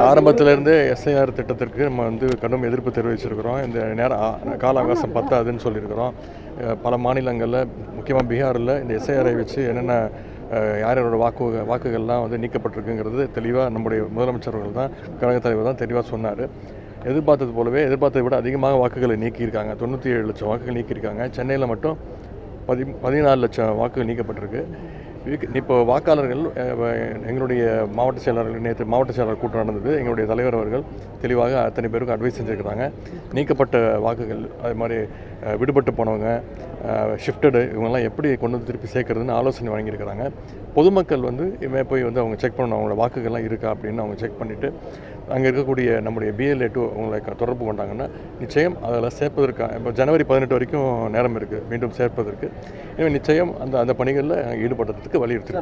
ஆரம்பத்திலேருந்து SIR திட்டத்திற்கு நம்ம கடும் எதிர்ப்பு தெரிவிச்சிருக்கிறோம். இந்த கால அவகாசம் பத்தாதுன்னு சொல்லியிருக்கிறோம். பல மாநிலங்களில் முக்கியமாக பீகாரில் இந்த எஸ்ஐஆரை வச்சு என்னென்ன யாரோட வாக்குகள்லாம் நீக்கப்பட்டிருக்குங்கிறது தெளிவாக நம்முடைய முதலமைச்சர்கள் தான், கழகத் தலைவர் தான் தெளிவாக சொன்னார். எதிர்பார்த்ததை விட அதிகமாக வாக்குகளை நீக்கியிருக்காங்க. 97 லட்சம் வாக்குகள் நீக்கியிருக்காங்க. சென்னையில் மட்டும் 14 லட்சம் வாக்குகள் நீக்கப்பட்டிருக்கு. இப்போ வாக்காளர்கள் எங்களுடைய மாவட்ட செயலாளர்கள் நேற்று மாவட்ட செயலாளர் கூட்டம் நடந்தது. எங்களுடைய தலைவர் அவர்கள் தெளிவாக அத்தனை பேருக்கு அட்வைஸ் செஞ்சுருக்கிறாங்க. நீக்கப்பட்ட வாக்குகள், அது மாதிரி விடுபட்டு போனவங்க, ஷிஃப்டடு, இவங்கெல்லாம் எப்படி கொண்டு வந்து திருப்பி சேர்க்கறதுன்னு ஆலோசனை வழங்கியிருக்கிறாங்க. பொதுமக்கள் போய் அவங்க செக் பண்ணணும், அவங்களோட வாக்குகள்லாம் இருக்கா அப்படின்னு அவங்க செக் பண்ணிவிட்டு அங்கே இருக்கக்கூடிய நம்முடைய BLA2 அவங்களை தொடர்பு கொண்டாங்கன்னா நிச்சயம் அதில் சேர்ப்பதற்காக இப்போ ஜனவரி 18 வரைக்கும் நேரம் இருக்குது மீண்டும் சேர்ப்பதற்கு. எனவே நிச்சயம் அந்த பணிகளில் ஈடுபடுறதுக்கு வலியுறுத்தி